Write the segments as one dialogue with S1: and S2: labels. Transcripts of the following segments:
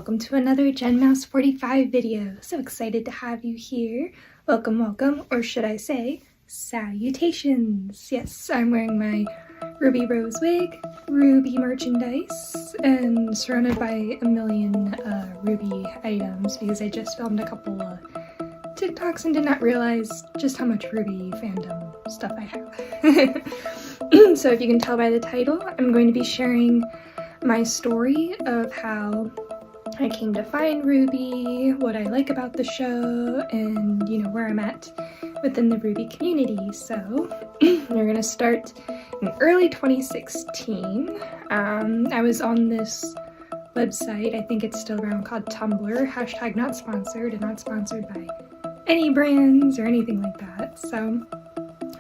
S1: welcome to another GenMouse45 video. So excited to have you here. Welcome, welcome, or should I say, salutations. Yes, I'm wearing my Ruby Rose wig, Ruby merchandise, and surrounded by a million Ruby items because I just filmed a couple of TikToks and did not realize just how much Ruby fandom stuff I have. So if you can tell by the title, I'm going to be sharing my story of how I came to find RWBY, what I like about the show, and you know, where I'm at within the RWBY community. So we're gonna start in early 2016. I was on this website, I think it's still around, called Tumblr, hashtag not sponsored, and not sponsored by any brands or anything like that. So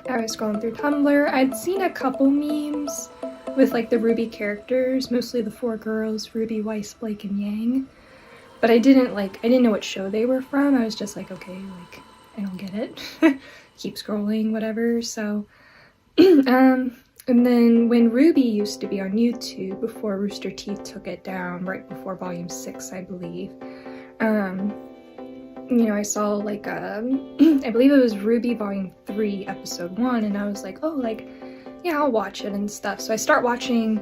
S1: I was scrolling through Tumblr. I'd seen a couple memes with like the RWBY characters, mostly the four girls, Ruby, Weiss, Blake, and Yang. But I didn't know what show they were from. I was just like, okay, like, I don't get it. Keep scrolling, whatever. So, and then when RWBY used to be on YouTube, before Rooster Teeth took it down, right before Volume 6, I believe, you know, I saw like, I believe it was RWBY Volume 3, Episode 1, and I was like, oh, like, yeah, I'll watch it and stuff. So I start watching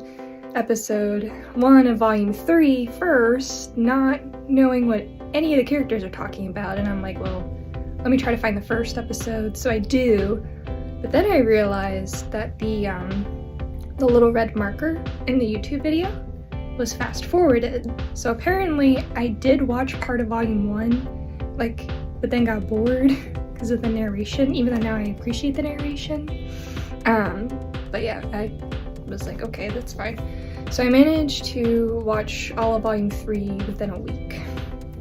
S1: episode 1 of volume 3 first, not knowing what any of the characters are talking about, and I'm like, well, let me try to find the first episode. So I do, but then I realized that the little red marker in the YouTube video was fast forwarded. So apparently I did watch part of volume 1, like, but then got bored because of the narration, even though now I appreciate the narration. But yeah, I was like, okay, that's fine. So I managed to watch all of volume 3 within a week.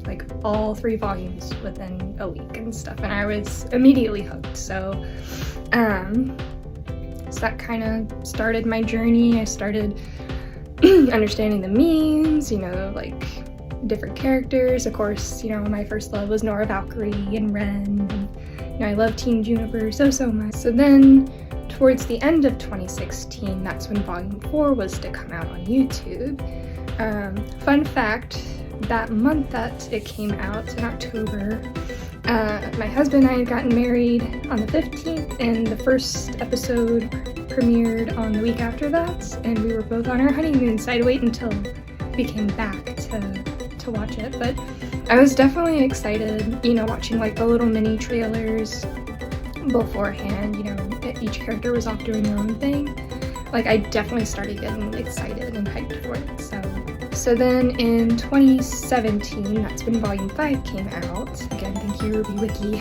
S1: Like, all 3 volumes within a week and stuff, and I was immediately hooked. So, so that kind of started my journey. I started understanding the memes, you know, like, different characters. Of course, you know, my first love was Nora Valkyrie and Ren, and, you know, I love Teen Juniper so much. So then, towards the end of 2016, that's when Volume 4 was to come out on YouTube. Fun fact, that month that it came out, in October, my husband and I had gotten married on the 15th, and the first episode premiered on the week after that, and we were both on our honeymoon, so I had to wait until we came back to watch it. But I was definitely excited, you know, watching like the little mini trailers beforehand. You know, each character was off doing their own thing. Like, I definitely started getting excited and hyped for it. So then in 2017, that's when Volume 5 came out. Again, thank you, RWBY Wiki.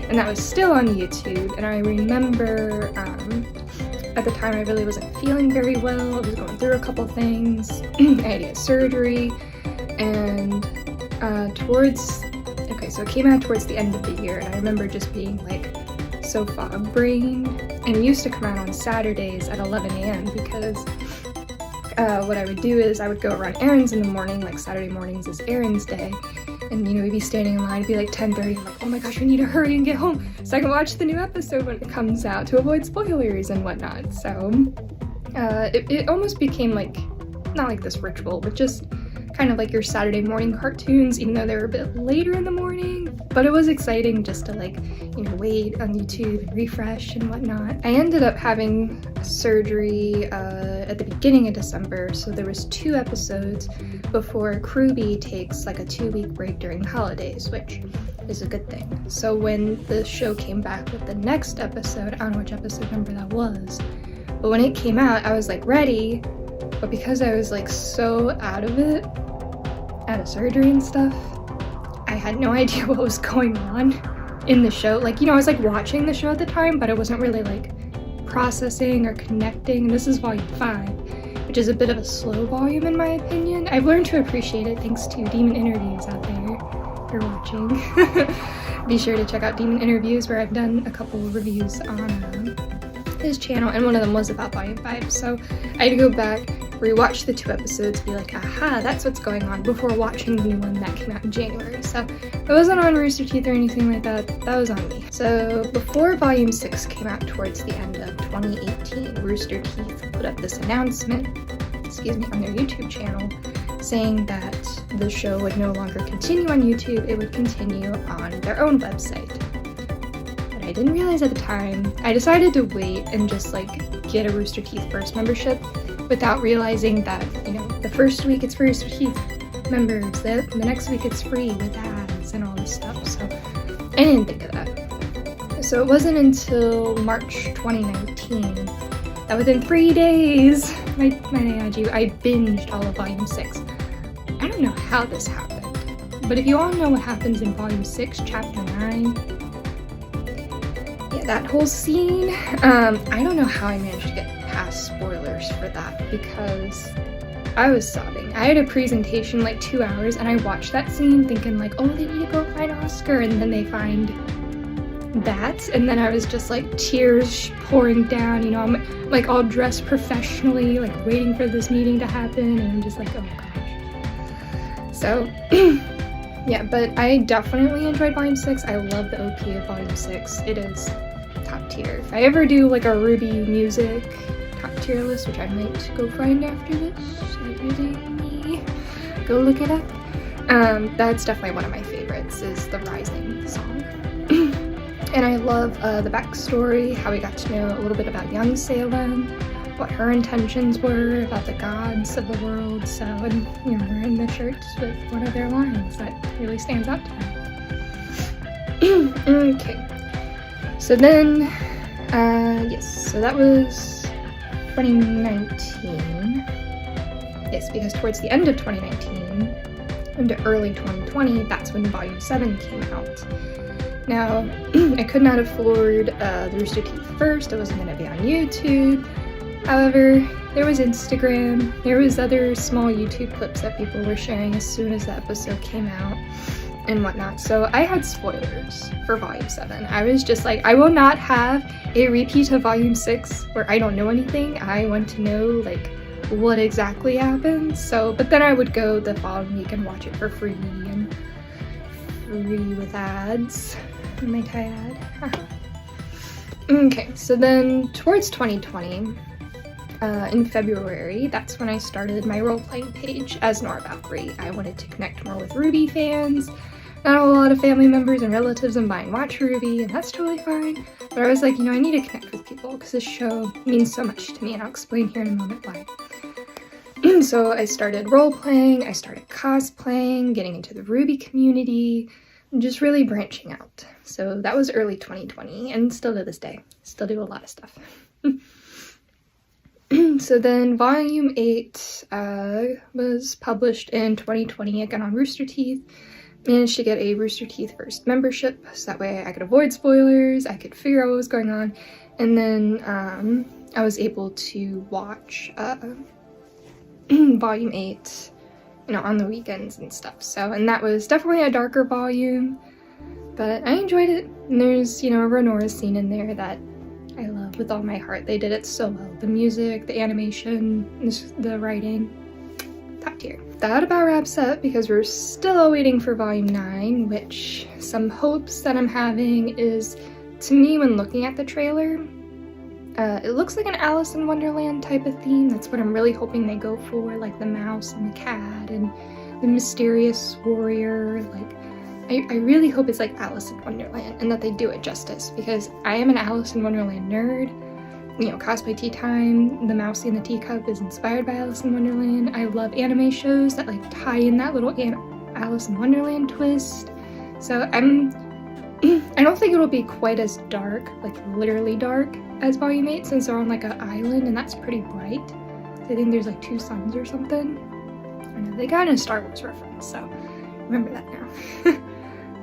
S1: And that was still on YouTube. And I remember at the time I really wasn't feeling very well. I was going through a couple things. I had to get surgery. And so it came out towards the end of the year. And I remember just being like, so fog-brained, and it used to come out on Saturdays at 11 a.m. because what I would do is I would go run errands in the morning, like Saturday mornings is errands day, and you know, we'd be standing in line, it'd be like 10:30, I'm like, oh my gosh, we need to hurry and get home so I can watch the new episode when it comes out to avoid spoilers and whatnot. So it almost became like, not like this ritual, but just kind of like your Saturday morning cartoons, even though they were a bit later in the morning. But it was exciting just to, like, you know, wait on YouTube and refresh and whatnot. I ended up having surgery at the beginning of December, so there was 2 episodes before RWBY takes like a 2-week break during the holidays, which is a good thing. So when the show came back with the next episode, I don't know which episode number that was, but when it came out, I was like ready, but because I was like so out of surgery and stuff, I had no idea what was going on in the show. Like, you know, I was like watching the show at the time, but I wasn't really like processing or connecting. And this is volume 5, which is a bit of a slow volume in my opinion. I've learned to appreciate it thanks to Demon Interviews out there if you're watching. Be sure to check out Demon Interviews, where I've done a couple of reviews on his channel, and one of them was about volume 5. So I had to go back, rewatch the 2 episodes, be like, aha, that's what's going on, before watching the new one that came out in January. So it wasn't on Rooster Teeth or anything like that, that was on me. So before Volume 6 came out towards the end of 2018, Rooster Teeth put up this announcement, on their YouTube channel, saying that the show would no longer continue on YouTube, it would continue on their own website. But I didn't realize at the time. I decided to wait and just like get a Rooster Teeth First membership without realizing that, you know, the first week it's for Rooster Teeth members, the next week it's free with ads and all this stuff, so I didn't think of that. So it wasn't until March 2019 that within 3 days, I binged all of Volume 6. I don't know how this happened, but if you all know what happens in Volume 6, Chapter 9, yeah, that whole scene, I don't know how I managed to get past spoilers for that, because I was sobbing. I had a presentation like 2 hours, and I watched that scene thinking like, oh, they need to go find Oscar, and then they find that, and then I was just like tears pouring down, you know, I'm like all dressed professionally, like waiting for this meeting to happen, and I'm just like, oh gosh. So yeah, but I definitely enjoyed Volume 6. I love the OP of Volume 6. It is top tier. If I ever do like a RWBY music top tier list, which I might go find after this, me, go look it up, that's definitely one of my favorites, is the Rising song. And I love the backstory, how we got to know a little bit about young Salem, what her intentions were about the gods of the world. So, and you know, we're in the shirts with one of their lines that really stands out to me. Okay, so then, yes, so that was 2019. Yes, because towards the end of 2019, into early 2020, that's when Volume 7 came out. Now, I could not afford the Rooster Teeth First. It wasn't going to be on YouTube. However, there was Instagram. There was other small YouTube clips that people were sharing as soon as the episode came out and whatnot. So I had spoilers for Volume 7. I was just like, I will not have a repeat of Volume 6 where I don't know anything. I want to know, like, what exactly happened. So, but then I would go the following week and watch it for free and free with ads. My ad. Okay, so then towards 2020, in February, that's when I started my role-playing page as RWBY. I wanted to connect more with RWBY fans. Not a lot of family members and relatives in mine watch RWBY, and that's totally fine. But I was like, you know, I need to connect with people because this show means so much to me, and I'll explain here in a moment why. So I started role-playing, I started cosplaying, getting into the RWBY community, just really branching out. So that was early 2020, and still to this day, still do a lot of stuff. So then Volume 8 was published in 2020, again on Rooster Teeth. Managed to get a Rooster Teeth First membership, so that way I could avoid spoilers, I could figure out what was going on, and then I was able to watch Volume 8, you know, on the weekends and stuff. So, and that was definitely a darker volume, but I enjoyed it. And there's, you know, a Renora scene in there that I love with all my heart. They did it so well. The music, the animation, the writing, top tier. That about wraps up because we're still waiting for Volume 9, which some hopes that I'm having is, to me, when looking at the trailer, it looks like an Alice in Wonderland type of theme. That's what I'm really hoping they go for, like the mouse and the cat and the mysterious warrior. Like, I really hope it's like Alice in Wonderland and that they do it justice, because I am an Alice in Wonderland nerd. You know, Cosplay Tea Time, the Mousy and the Teacup is inspired by Alice in Wonderland. I love anime shows that like tie in that little Alice in Wonderland twist. So I don't think it'll be quite as dark, like literally dark, as Volume 8, since they're on like an island and that's pretty bright. I think there's like 2 suns or something. I know they got a Star Wars reference, so remember that now.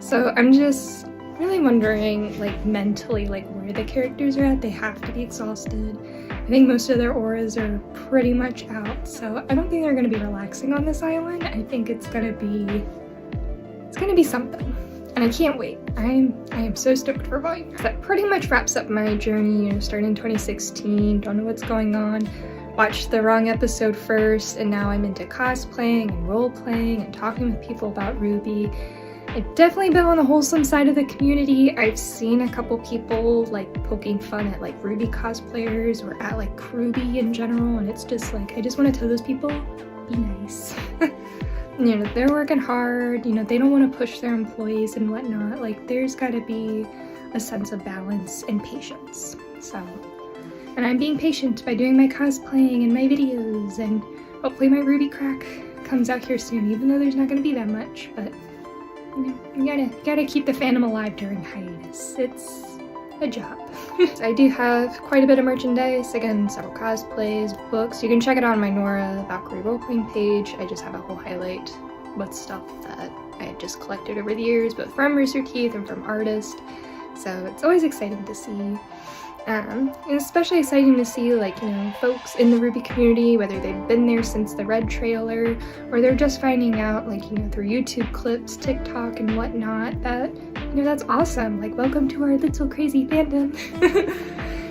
S1: So I'm just really wondering, like, mentally, like, where the characters are at. They have to be exhausted. I think most of their auras are pretty much out, so I don't think they're going to be relaxing on this island. I think it's going to be something. And I can't wait. I am so stoked for Volume. That pretty much wraps up my journey, you know, starting in 2016, don't know what's going on. Watched the wrong episode first, and now I'm into cosplaying and role-playing and talking with people about RWBY. I've definitely been on the wholesome side of the community. I've seen a couple people like poking fun at like RWBY cosplayers or at like RWBY in general, and it's just like, I just want to tell those people, be nice. you know, they're working hard, you know, they don't want to push their employees and whatnot. Like, there's got to be a sense of balance and patience. So, and I'm being patient by doing my cosplaying and my videos, and hopefully my RWBY crack comes out here soon, even though there's not going to be that much. But, you know, you gotta keep the fandom alive during hiatus. It's a job. I do have quite a bit of merchandise, again, several cosplays, books. You can check it out on my Nora Valkyrie roleplaying page. I just have a whole highlight with stuff that I have just collected over the years, both from Rooster Teeth and from artists. So it's always exciting to see. And especially exciting to see, like, you know, folks in the RWBY community, whether they've been there since the Red trailer, or they're just finding out, like, you know, through YouTube clips, TikTok, and whatnot, that, you know, that's awesome. Like, welcome to our little crazy fandom.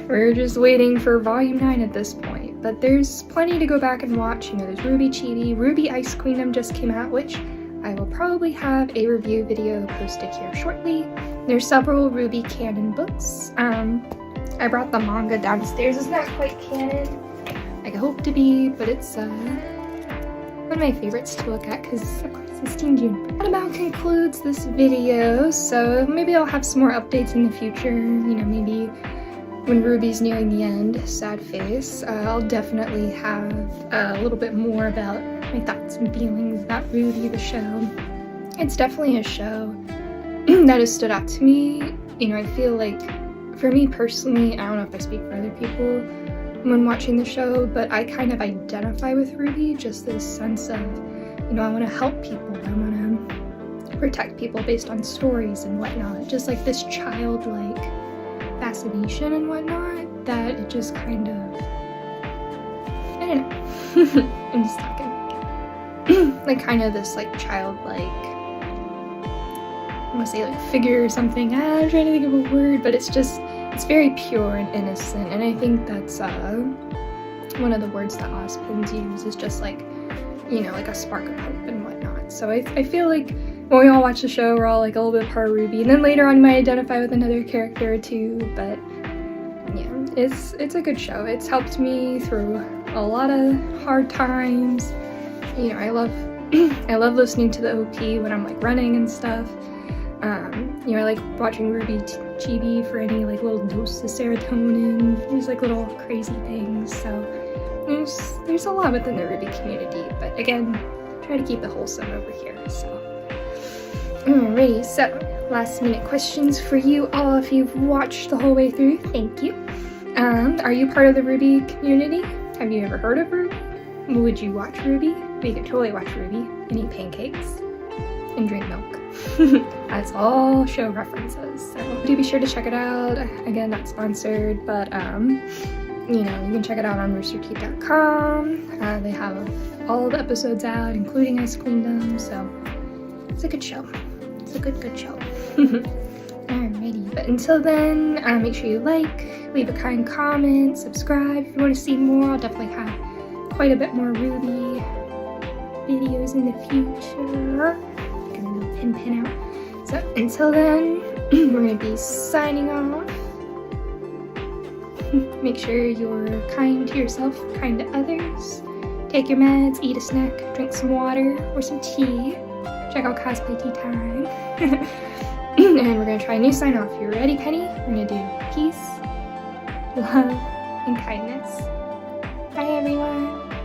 S1: We're just waiting for Volume 9 at this point. But there's plenty to go back and watch. You know, there's RWBY Chibi, RWBY Ice Queendom just came out, which I will probably have a review video posted here shortly. There's several RWBY canon books. I brought the manga downstairs. It's not quite canon, like I hope to be, but it's one of my favorites to look at because, of course, it's Teen June. That about concludes this video, so maybe I'll have some more updates in the future, you know, maybe when RWBY's nearing the end, sad face. I'll definitely have a little bit more about my thoughts and feelings about RWBY, the show. It's definitely a show that has stood out to me. You know, I feel like, for me personally, I don't know if I speak for other people when watching the show, but I kind of identify with RWBY, just this sense of, you know, I want to help people, I want to protect people based on stories and whatnot, just like this childlike fascination and whatnot, that it just kind of, I don't know, I'm just talking, like kind of this like childlike, I want to say like figure or something, I'm trying to think of a word, but it's very pure and innocent, and I think that's one of the words that Ozpins use, is just like, you know, like a spark of hope and whatnot. So I feel like when we all watch the show, we're all like a little bit part of RWBY, and then later on you might identify with another character or two, but yeah, it's a good show. It's helped me through a lot of hard times. You know, I love listening to the OP when I'm like running and stuff. You know, I like watching RWBY Chibi for any like little dose of serotonin. There's like little crazy things, so there's a lot within the RWBY community, but again, try to keep it wholesome over here. So alrighty, so last minute questions for you all if you've watched the whole way through. Thank you. Are you part of the RWBY community? Have you ever heard of RWBY? Would you watch RWBY? We could totally watch RWBY and eat pancakes and drink milk. That's all show references, so do be sure to check it out. Again, not sponsored, but you know, you can check it out on roosterteeth.com. They have all the episodes out, including Ice Queendom, so it's a good show. It's a good show. Alrighty, but until then, make sure you like, leave a kind comment, subscribe if you want to see more. I'll definitely have quite a bit more RWBY videos in the future. Pin out. So until then, we're going to be signing off. Make sure you're kind to yourself, kind to others. Take your meds, eat a snack, drink some water or some tea. Check out Cosplay Tea Time. And we're going to try a new sign off. You ready, Penny? We're going to do peace, love, and kindness. Bye, everyone.